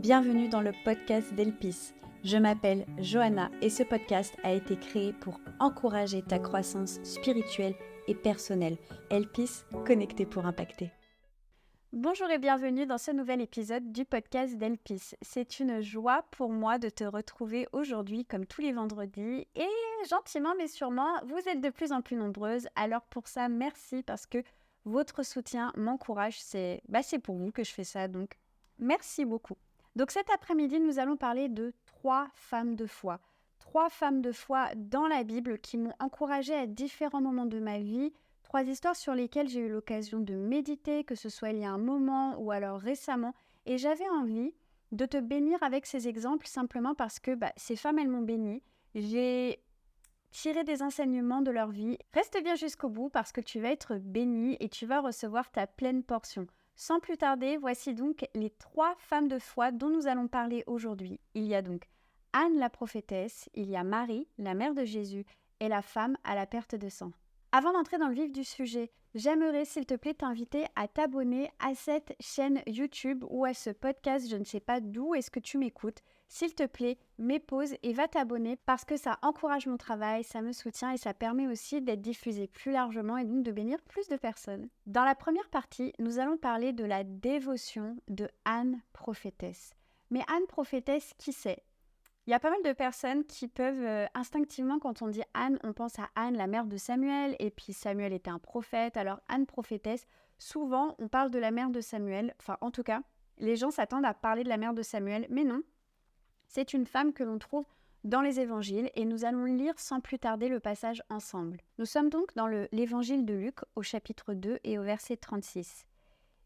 Bienvenue dans le podcast d'Elpis. Je m'appelle Johanna et ce podcast a été créé pour encourager ta croissance spirituelle et personnelle. Elpis, connecté pour impacter. Bonjour et bienvenue dans ce nouvel épisode du podcast d'Elpis. C'est une joie pour moi de te retrouver aujourd'hui comme tous les vendredis et gentiment mais sûrement, vous êtes de plus en plus nombreuses. Alors pour ça, merci parce que votre soutien m'encourage. C'est pour vous que je fais ça, donc merci beaucoup. Donc cet après-midi, nous allons parler de 3 femmes de foi. 3 femmes de foi dans la Bible qui m'ont encouragée à différents moments de ma vie. 3 histoires sur lesquelles j'ai eu l'occasion de méditer, que ce soit il y a un moment ou alors récemment. Et j'avais envie de te bénir avec ces exemples simplement parce que ces femmes, elles m'ont bénie. J'ai tiré des enseignements de leur vie. Reste bien jusqu'au bout parce que tu vas être béni et tu vas recevoir ta pleine portion. Sans plus tarder, voici donc les 3 femmes de foi dont nous allons parler aujourd'hui. Il y a donc Anne la prophétesse, il y a Marie, la mère de Jésus, et la femme à la perte de sang. Avant d'entrer dans le vif du sujet, j'aimerais s'il te plaît t'inviter à t'abonner à cette chaîne YouTube ou à ce podcast, je ne sais pas d'où est-ce que tu m'écoutes. S'il te plaît, mets pause et va t'abonner parce que ça encourage mon travail, ça me soutient et ça permet aussi d'être diffusé plus largement et donc de bénir plus de personnes. Dans la première partie, nous allons parler de la dévotion de Anne prophétesse. Mais Anne prophétesse, qui c'est ? Il y a pas mal de personnes qui peuvent instinctivement, quand on dit Anne, on pense à Anne, la mère de Samuel, et puis Samuel était un prophète, alors Anne prophétesse, souvent on parle de la mère de Samuel, enfin en tout cas, les gens s'attendent à parler de la mère de Samuel, mais non, c'est une femme que l'on trouve dans les évangiles, et nous allons lire sans plus tarder le passage ensemble. Nous sommes donc dans l'évangile de Luc, au chapitre 2 et au verset 36.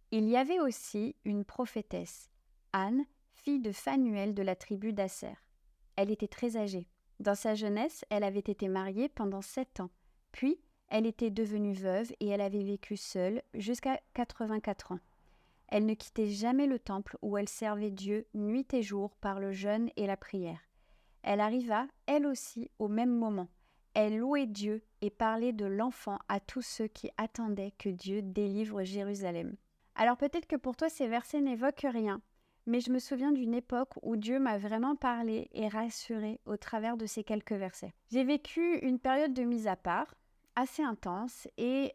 Il y avait aussi une prophétesse, Anne, fille de Phanuel de la tribu d'Aser. Elle était très âgée. Dans sa jeunesse, elle avait été mariée pendant 7 ans. Puis, elle était devenue veuve et elle avait vécu seule jusqu'à 84 ans. Elle ne quittait jamais le temple où elle servait Dieu nuit et jour par le jeûne et la prière. Elle arriva, elle aussi, au même moment. Elle louait Dieu et parlait de l'enfant à tous ceux qui attendaient que Dieu délivre Jérusalem. Alors peut-être que pour toi, ces versets n'évoquent rien. Mais je me souviens d'une époque où Dieu m'a vraiment parlé et rassuré au travers de ces quelques versets. J'ai vécu une période de mise à part assez intense et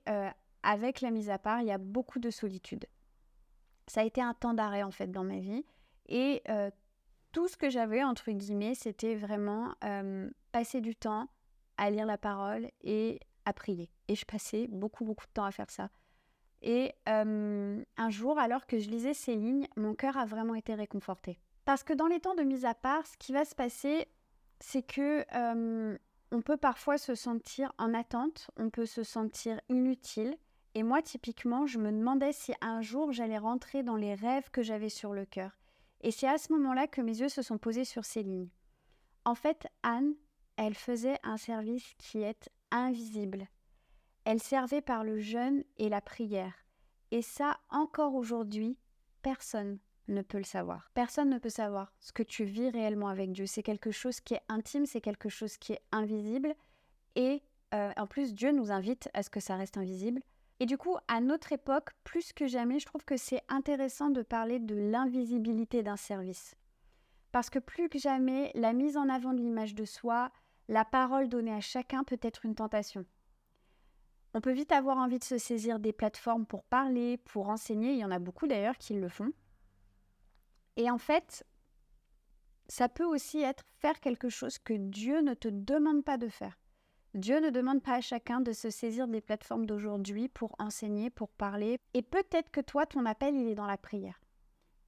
avec la mise à part, il y a beaucoup de solitude. Ça a été un temps d'arrêt en fait dans ma vie et tout ce que j'avais entre guillemets, c'était vraiment passer du temps à lire la parole et à prier. Et je passais beaucoup de temps à faire ça. Et un jour, alors que je lisais ces lignes, mon cœur a vraiment été réconforté. Parce que dans les temps de mise à part, ce qui va se passer, c'est que on peut parfois se sentir en attente, on peut se sentir inutile. Et moi, typiquement, je me demandais si un jour j'allais rentrer dans les rêves que j'avais sur le cœur. Et c'est à ce moment-là que mes yeux se sont posés sur ces lignes. En fait, Anne, elle faisait un service qui est invisible. Elle servait par le jeûne et la prière. Et ça, encore aujourd'hui, personne ne peut le savoir. Personne ne peut savoir ce que tu vis réellement avec Dieu. C'est quelque chose qui est intime, c'est quelque chose qui est invisible. Et en plus, Dieu nous invite à ce que ça reste invisible. Et du coup, à notre époque, plus que jamais, je trouve que c'est intéressant de parler de l'invisibilité d'un service. Parce que plus que jamais, la mise en avant de l'image de soi, la parole donnée à chacun peut être une tentation. On peut vite avoir envie de se saisir des plateformes pour parler, pour enseigner. Il y en a beaucoup d'ailleurs qui le font. Et en fait, ça peut aussi être faire quelque chose que Dieu ne te demande pas de faire. Dieu ne demande pas à chacun de se saisir des plateformes d'aujourd'hui pour enseigner, pour parler. Et peut-être que toi, ton appel, il est dans la prière.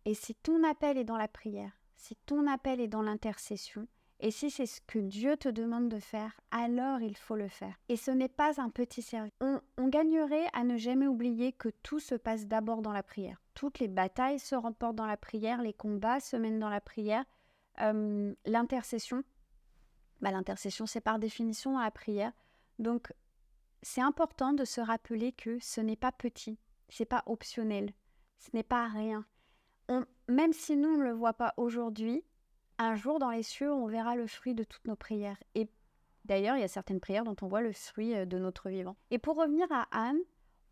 Et si ton appel est dans la prière, si ton appel est dans l'intercession, et si c'est ce que Dieu te demande de faire, alors il faut le faire. Et ce n'est pas un petit service. On gagnerait à ne jamais oublier que tout se passe d'abord dans la prière. Toutes les batailles se remportent dans la prière, les combats se mènent dans la prière. L'intercession, l'intercession c'est par définition dans la prière. Donc c'est important de se rappeler que ce n'est pas petit, c'est pas optionnel, ce n'est pas rien. Même si nous ne le voit pas aujourd'hui, un jour dans les cieux, on verra le fruit de toutes nos prières. Et d'ailleurs, il y a certaines prières dont on voit le fruit de notre vivant. Et pour revenir à Anne,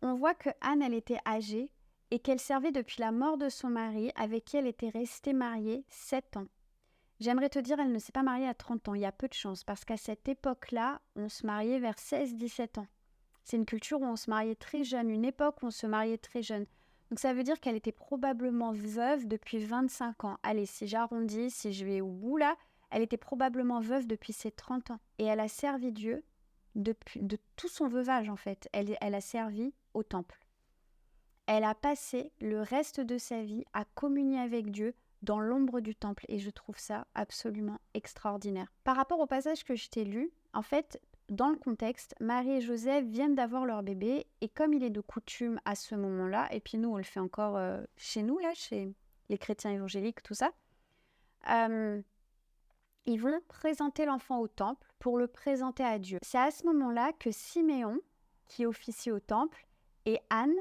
on voit que Anne, elle était âgée et qu'elle servait depuis la mort de son mari, avec qui elle était restée mariée 7 ans. J'aimerais te dire, elle ne s'est pas mariée à 30 ans, il y a peu de chance, parce qu'à cette époque-là, on se mariait vers 16-17 ans. C'est une culture où on se mariait très jeune, une époque où on se mariait très jeune. Donc ça veut dire qu'elle était probablement veuve depuis 25 ans. Allez, si j'arrondis, si je vais au bout là, elle était probablement veuve depuis ses 30 ans. Et elle a servi Dieu de tout son veuvage en fait. Elle a servi au temple. Elle a passé le reste de sa vie à communier avec Dieu dans l'ombre du temple. Et je trouve ça absolument extraordinaire. Par rapport au passage que je t'ai lu, en fait, dans le contexte, Marie et Joseph viennent d'avoir leur bébé. Et comme il est de coutume à ce moment-là, et puis nous, on le fait encore chez nous, là, chez les chrétiens évangéliques, tout ça, ils vont présenter l'enfant au temple pour le présenter à Dieu. C'est à ce moment-là que Siméon, qui officie au temple, et Anne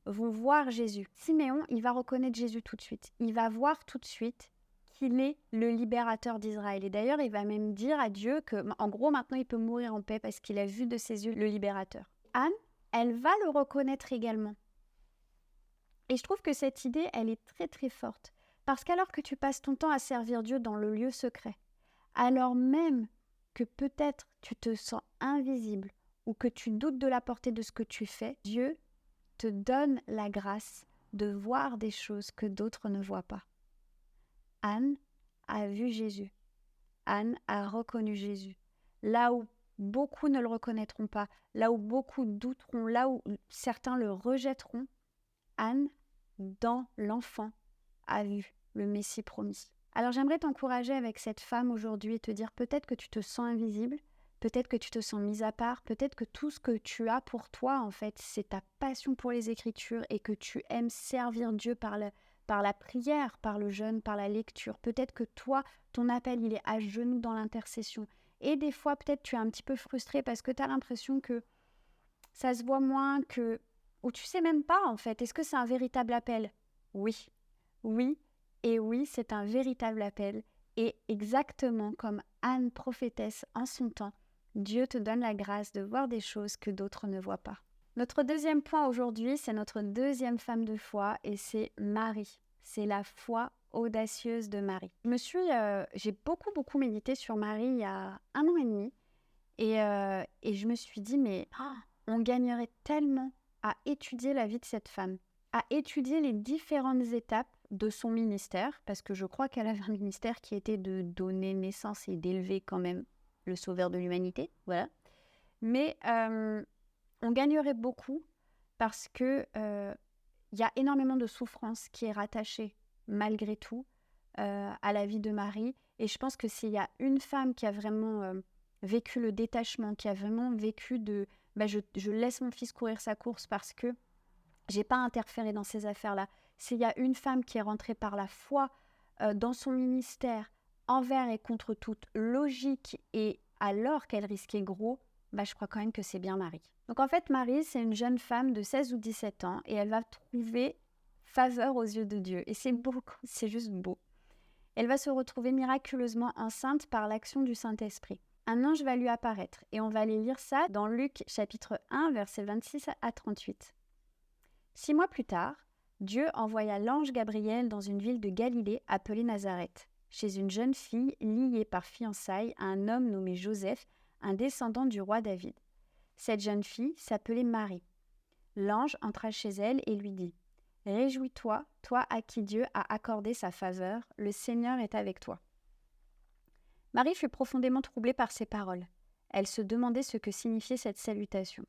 vont voir Jésus. Siméon, il va reconnaître Jésus tout de suite. Il va voir tout de suite qu'il est le libérateur d'Israël. Et d'ailleurs, il va même dire à Dieu que, en gros, maintenant, il peut mourir en paix parce qu'il a vu de ses yeux le libérateur. Anne, elle va le reconnaître également. Et je trouve que cette idée, elle est très très forte. Parce qu'alors que tu passes ton temps à servir Dieu dans le lieu secret, alors même que peut-être tu te sens invisible ou que tu doutes de la portée de ce que tu fais, Dieu te donne la grâce de voir des choses que d'autres ne voient pas. Anne a vu Jésus. Anne a reconnu Jésus. Là où beaucoup ne le reconnaîtront pas, là où beaucoup douteront, là où certains le rejetteront, Anne, dans l'enfant, a vu le Messie promis. Alors j'aimerais t'encourager avec cette femme aujourd'hui et te dire peut-être que tu te sens invisible, peut-être que tu te sens mise à part, peut-être que tout ce que tu as pour toi, en fait, c'est ta passion pour les Écritures et que tu aimes servir Dieu par la prière, par le jeûne, par la lecture. Peut-être que toi, ton appel, il est à genoux dans l'intercession. Et des fois, peut-être tu es un petit peu frustré parce que tu as l'impression que ça se voit moins, ou tu sais même pas, en fait. Est-ce que c'est un véritable appel? Oui. Oui. Et oui, c'est un véritable appel. Et exactement comme Anne prophétesse en son temps, Dieu te donne la grâce de voir des choses que d'autres ne voient pas. Notre deuxième point aujourd'hui, c'est notre deuxième femme de foi et c'est Marie. C'est la foi audacieuse de Marie. J'ai beaucoup médité sur Marie il y a 1 an et demi et je me suis dit, mais on gagnerait tellement à étudier la vie de cette femme, à étudier les différentes étapes de son ministère, parce que je crois qu'elle avait un ministère qui était de donner naissance et d'élever quand même le sauveur de l'humanité, voilà. Mais on gagnerait beaucoup parce que y a énormément de souffrance qui est rattachée, malgré tout, à la vie de Marie. Et je pense que s'il y a une femme qui a vraiment vécu le détachement, qui a vraiment vécu je laisse mon fils courir sa course parce que j'ai pas interféré dans ces affaires-là. S'il y a une femme qui est rentrée par la foi dans son ministère, envers et contre toute logique, et alors qu'elle risquait gros, je crois quand même que c'est bien Marie. Donc en fait, Marie, c'est une jeune femme de 16 ou 17 ans et elle va trouver faveur aux yeux de Dieu. Et c'est beau, c'est juste beau. Elle va se retrouver miraculeusement enceinte par l'action du Saint-Esprit. Un ange va lui apparaître et on va aller lire ça dans Luc chapitre 1, versets 26 à 38. 6 mois plus tard, Dieu envoya l'ange Gabriel dans une ville de Galilée appelée Nazareth, chez une jeune fille liée par fiançailles à un homme nommé Joseph, un descendant du roi David. Cette jeune fille s'appelait Marie. L'ange entra chez elle et lui dit « Réjouis-toi, toi à qui Dieu a accordé sa faveur, le Seigneur est avec toi. » Marie fut profondément troublée par ces paroles. Elle se demandait ce que signifiait cette salutation.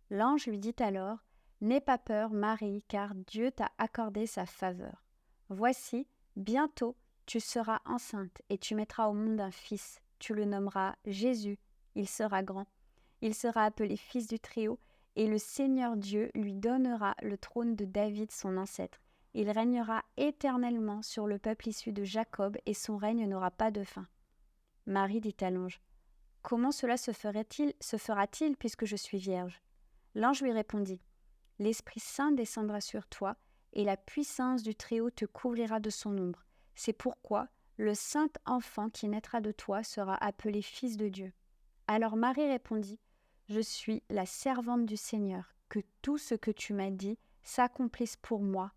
L'ange lui dit alors « N'aie pas peur, Marie, car Dieu t'a accordé sa faveur. Voici, bientôt, tu seras enceinte et tu mettras au monde un fils. Tu le nommeras Jésus. Il sera grand. Il sera appelé fils du Très-Haut et le Seigneur Dieu lui donnera le trône de David, son ancêtre. Il régnera éternellement sur le peuple issu de Jacob et son règne n'aura pas de fin. » Marie dit à l'ange « Comment cela se fera-t-il puisque je suis vierge ?» L'ange lui répondit « L'Esprit Saint descendra sur toi et la puissance du Très-Haut te couvrira de son ombre. C'est pourquoi le saint enfant qui naîtra de toi sera appelé Fils de Dieu. » Alors Marie répondit « Je suis la servante du Seigneur, que tout ce que tu m'as dit s'accomplisse pour moi. »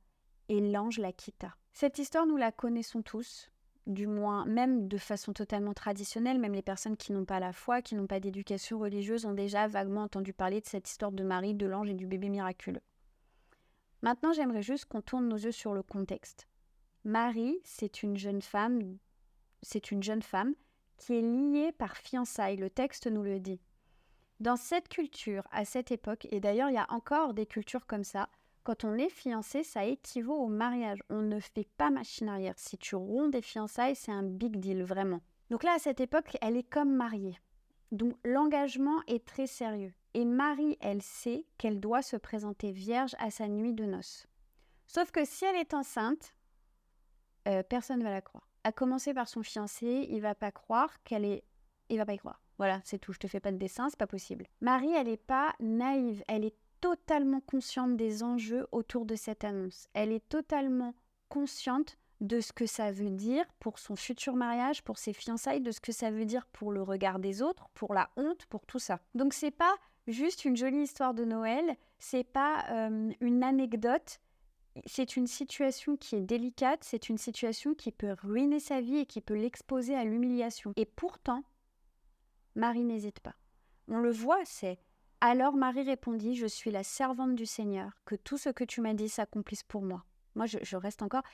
Et l'ange la quitta. Cette histoire, nous la connaissons tous, du moins même de façon totalement traditionnelle. Même les personnes qui n'ont pas la foi, qui n'ont pas d'éducation religieuse, ont déjà vaguement entendu parler de cette histoire de Marie, de l'ange et du bébé miraculeux. Maintenant, j'aimerais juste qu'on tourne nos yeux sur le contexte. Marie, c'est une jeune femme qui est liée par fiançailles. Le texte nous le dit. Dans cette culture, à cette époque, et d'ailleurs, il y a encore des cultures comme ça, quand on est fiancé, ça équivaut au mariage. On ne fait pas machine arrière. Si tu romps des fiançailles, c'est un big deal, vraiment. Donc là, à cette époque, elle est comme mariée. Donc l'engagement est très sérieux. Et Marie, elle sait qu'elle doit se présenter vierge à sa nuit de noces. Sauf que si elle est enceinte, personne ne va la croire. À commencer par son fiancé, il va pas croire qu'elle est... Il va pas y croire. Voilà, c'est tout. Je te fais pas de dessin, c'est pas possible. Marie, elle n'est pas naïve. Elle est totalement consciente des enjeux autour de cette annonce. Elle est totalement consciente de ce que ça veut dire pour son futur mariage, pour ses fiançailles, de ce que ça veut dire pour le regard des autres, pour la honte, pour tout ça. Donc c'est pas juste une jolie histoire de Noël, c'est pas une anecdote, c'est une situation qui est délicate, c'est une situation qui peut ruiner sa vie et qui peut l'exposer à l'humiliation. Et pourtant, Marie n'hésite pas. On le voit, c'est... Alors Marie répondit, « Je suis la servante du Seigneur, que tout ce que tu m'as dit s'accomplisse pour moi. » Moi, je reste encore...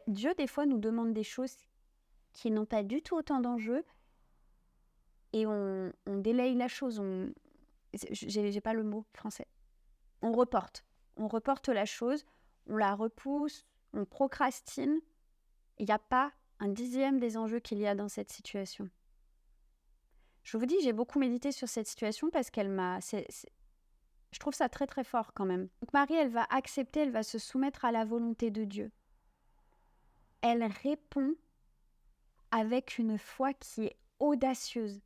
Dieu, des fois, nous demande des choses qui n'ont pas du tout autant d'enjeux et on délaye la chose. J'ai pas le mot français. On reporte la chose, on la repousse, on procrastine. Il n'y a pas un dixième des enjeux qu'il y a dans cette situation. Je vous dis, j'ai beaucoup médité sur cette situation parce qu'elle m'a... Je trouve ça très très fort quand même. Donc Marie, elle va accepter, elle va se soumettre à la volonté de Dieu. Elle répond avec une foi qui est audacieuse.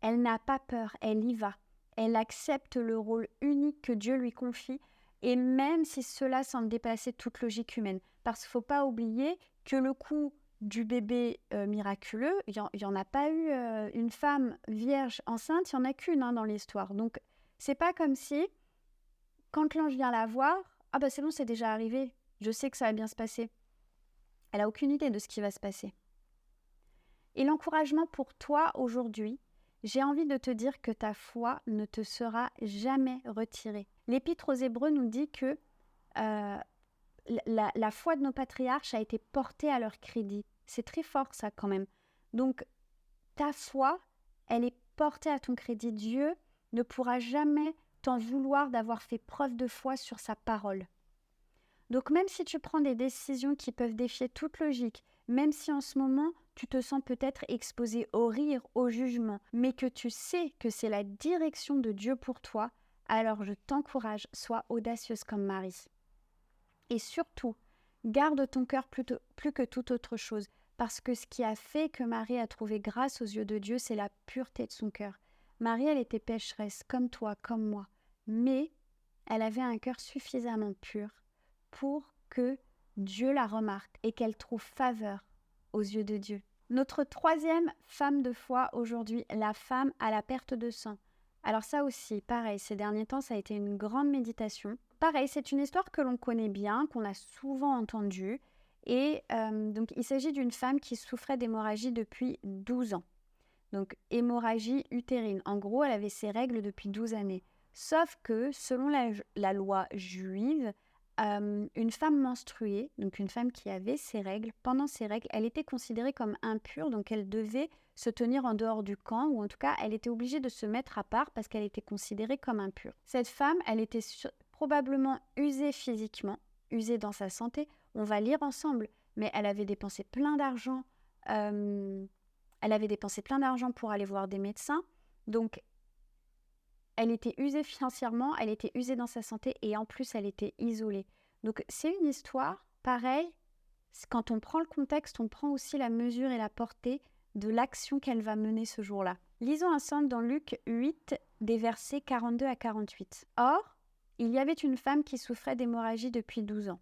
Elle n'a pas peur, elle y va. Elle accepte le rôle unique que Dieu lui confie, et même si cela semble dépasser toute logique humaine. Parce qu'il ne faut pas oublier que le coup du bébé miraculeux, il n'y en a pas eu une femme vierge enceinte, il n'y en a qu'une dans l'histoire. Donc, c'est pas comme si, quand l'ange vient la voir, « Ah bah c'est bon, c'est déjà arrivé, je sais que ça va bien se passer. » Elle n'a aucune idée de ce qui va se passer. Et l'encouragement pour toi aujourd'hui, j'ai envie de te dire que ta foi ne te sera jamais retirée. L'Épître aux Hébreux nous dit que la foi de nos patriarches a été portée à leur crédit. C'est très fort ça quand même. Donc ta foi, elle est portée à ton crédit. Dieu ne pourra jamais t'en vouloir d'avoir fait preuve de foi sur sa parole. Donc même si tu prends des décisions qui peuvent défier toute logique, même si en ce moment tu te sens peut-être exposé au rire, au jugement, mais que tu sais que c'est la direction de Dieu pour toi, alors je t'encourage, sois audacieuse comme Marie. Et surtout, garde ton cœur plus que toute autre chose, parce que ce qui a fait que Marie a trouvé grâce aux yeux de Dieu, c'est la pureté de son cœur. Marie, elle était pécheresse, comme toi, comme moi, mais elle avait un cœur suffisamment pur pour que Dieu la remarque et qu'elle trouve faveur aux yeux de Dieu. Notre troisième femme de foi aujourd'hui, la femme à la perte de sang. Alors ça aussi, pareil, ces derniers temps, ça a été une grande méditation. Pareil, c'est une histoire que l'on connaît bien, qu'on a souvent entendue. Et donc, il s'agit d'une femme qui souffrait d'hémorragie depuis 12 ans. Donc, hémorragie utérine. En gros, elle avait ses règles depuis 12 années. Sauf que, selon la loi juive, une femme menstruée, donc une femme qui avait ses règles, pendant ses règles, elle était considérée comme impure, donc elle devait se tenir en dehors du camp, ou en tout cas, elle était obligée de se mettre à part parce qu'elle était considérée comme impure. Cette femme, elle était probablement usée physiquement, usée dans sa santé, on va lire ensemble, mais elle avait dépensé plein d'argent, pour aller voir des médecins, donc elle était usée financièrement, elle était usée dans sa santé et en plus, elle était isolée. Donc, c'est une histoire, pareil, quand on prend le contexte, on prend aussi la mesure et la portée de l'action qu'elle va mener ce jour-là. Lisons ensemble dans Luc 8, des versets 42 à 48. « Or, il y avait une femme qui souffrait d'hémorragie depuis 12 ans.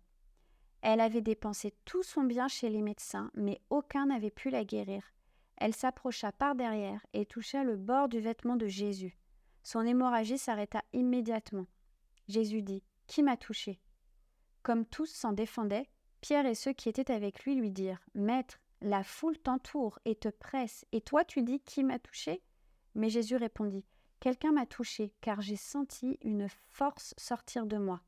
Elle avait dépensé tout son bien chez les médecins, mais aucun n'avait pu la guérir. Elle s'approcha par derrière et toucha le bord du vêtement de Jésus. Son hémorragie s'arrêta immédiatement. Jésus dit « Qui m'a touché ?» Comme tous s'en défendaient, Pierre et ceux qui étaient avec lui dirent « Maître, la foule t'entoure et te presse, et toi tu dis qui m'a touché ?» Mais Jésus répondit « Quelqu'un m'a touché, car j'ai senti une force sortir de moi. »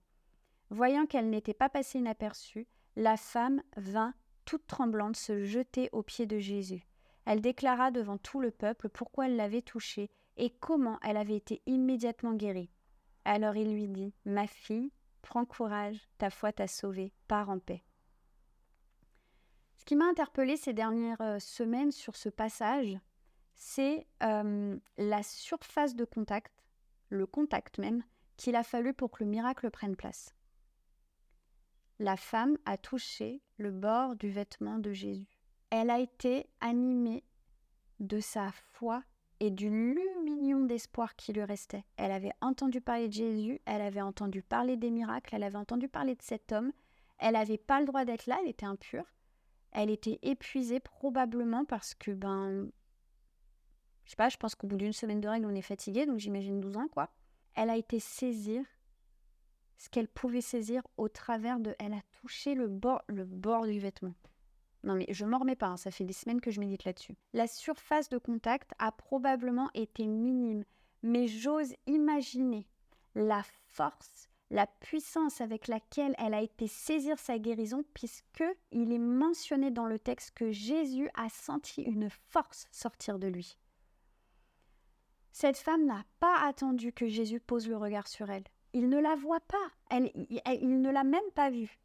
Voyant qu'elle n'était pas passée inaperçue, la femme vint, toute tremblante, se jeter aux pieds de Jésus. Elle déclara devant tout le peuple pourquoi elle l'avait touché et comment elle avait été immédiatement guérie. Alors il lui dit « Ma fille, prends courage, ta foi t'a sauvée, pars en paix. » Ce qui m'a interpellée ces dernières semaines sur ce passage, c'est la surface de contact, le contact même, qu'il a fallu pour que le miracle prenne place. La femme a touché le bord du vêtement de Jésus. Elle a été animée de sa foi et du lumignon d'espoir qui lui restait. Elle avait entendu parler de Jésus, elle avait entendu parler des miracles, elle avait entendu parler de cet homme. Elle n'avait pas le droit d'être là, elle était impure. Elle était épuisée probablement parce que, je sais pas, je pense qu'au bout d'une semaine de règles, on est fatigué, donc j'imagine 12 ans, quoi. Elle a été saisir ce qu'elle pouvait saisir au travers de... Elle a touché le bord du vêtement. Non mais je m'en remets pas, ça fait des semaines que je médite là-dessus. La surface de contact a probablement été minime, mais j'ose imaginer la force, la puissance avec laquelle elle a été saisir sa guérison, puisque il est mentionné dans le texte que Jésus a senti une force sortir de lui. Cette femme n'a pas attendu que Jésus pose le regard sur elle. Il ne la voit pas, il ne l'a même pas vue.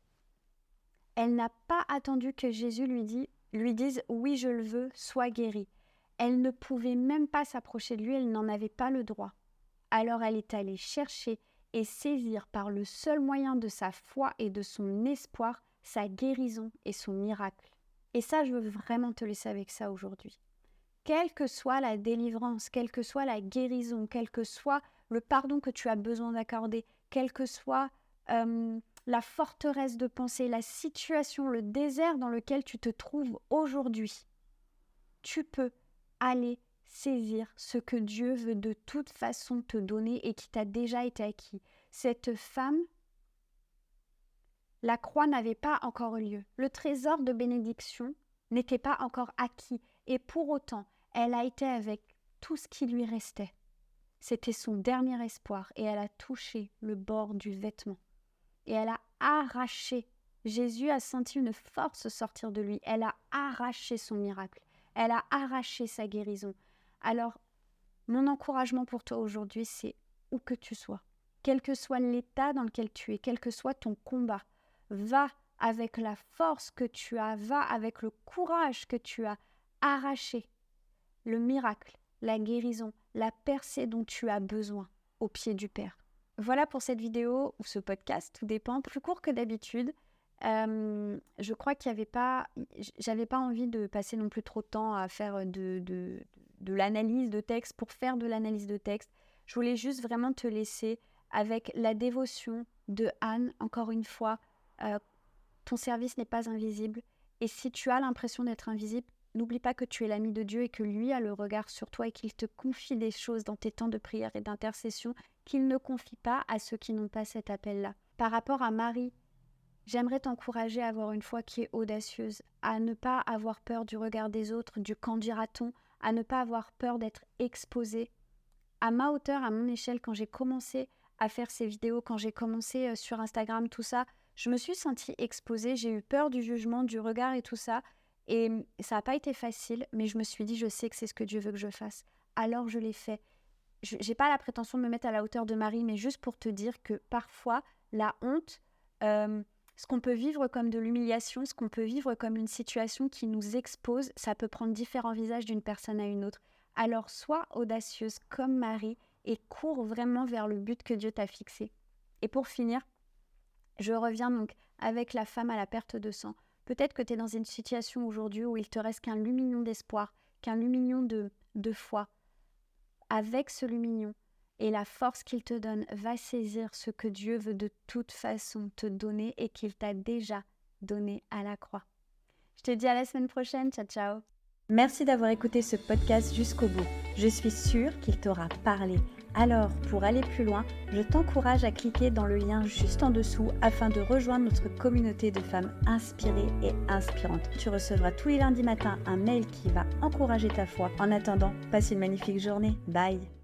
Elle n'a pas attendu que Jésus lui dise « Oui, je le veux, sois guérie ». Elle ne pouvait même pas s'approcher de lui, elle n'en avait pas le droit. Alors elle est allée chercher et saisir par le seul moyen de sa foi et de son espoir sa guérison et son miracle. Et ça, je veux vraiment te laisser avec ça aujourd'hui. Quelle que soit la délivrance, quelle que soit la guérison, quel que soit le pardon que tu as besoin d'accorder, quelle que soit la forteresse de pensée, la situation, le désert dans lequel tu te trouves aujourd'hui, tu peux aller saisir ce que Dieu veut de toute façon te donner et qui t'a déjà été acquis. Cette femme, la croix n'avait pas encore eu lieu. Le trésor de bénédiction n'était pas encore acquis. Et pour autant, elle a été avec tout ce qui lui restait. C'était son dernier espoir et elle a touché le bord du vêtement. Et elle a arraché. Jésus a senti une force sortir de lui. Elle a arraché son miracle. Elle a arraché sa guérison. Alors, mon encouragement pour toi aujourd'hui, c'est où que tu sois. Quel que soit l'état dans lequel tu es, quel que soit ton combat, va avec la force que tu as, va avec le courage que tu as, arracher le miracle, la guérison, la percée dont tu as besoin au pied du Père. Voilà pour cette vidéo ou ce podcast, tout dépend, plus court que d'habitude. Je crois j'avais pas envie de passer non plus trop de temps à faire de l'analyse de texte pour faire de l'analyse de texte. Je voulais juste vraiment te laisser avec la dévotion de Anne. Encore une fois, ton service n'est pas invisible. Et si tu as l'impression d'être invisible, n'oublie pas que tu es l'ami de Dieu et que lui a le regard sur toi et qu'il te confie des choses dans tes temps de prière et d'intercession qu'il ne confie pas à ceux qui n'ont pas cet appel-là. Par rapport à Marie, j'aimerais t'encourager à avoir une foi qui est audacieuse, à ne pas avoir peur du regard des autres, du qu'en dira-t-on, à ne pas avoir peur d'être exposée. À ma hauteur, à mon échelle, quand j'ai commencé à faire ces vidéos, quand j'ai commencé sur Instagram, tout ça, je me suis sentie exposée, j'ai eu peur du jugement, du regard et tout ça. Et ça n'a pas été facile, mais je me suis dit, je sais que c'est ce que Dieu veut que je fasse. Alors je l'ai fait. Je n'ai pas la prétention de me mettre à la hauteur de Marie, mais juste pour te dire que parfois, la honte, ce qu'on peut vivre comme de l'humiliation, ce qu'on peut vivre comme une situation qui nous expose, ça peut prendre différents visages d'une personne à une autre. Alors sois audacieuse comme Marie et cours vraiment vers le but que Dieu t'a fixé. Et pour finir, je reviens donc avec la femme à la perte de sang. Peut-être que tu es dans une situation aujourd'hui où il te reste qu'un lumignon d'espoir, qu'un lumignon de foi. Avec ce lumignon et la force qu'il te donne, va saisir ce que Dieu veut de toute façon te donner et qu'il t'a déjà donné à la croix. Je te dis à la semaine prochaine. Ciao, ciao. Merci d'avoir écouté ce podcast jusqu'au bout. Je suis sûre qu'il t'aura parlé. Alors, pour aller plus loin, je t'encourage à cliquer dans le lien juste en dessous afin de rejoindre notre communauté de femmes inspirées et inspirantes. Tu recevras tous les lundis matins un mail qui va encourager ta foi. En attendant, passe une magnifique journée. Bye!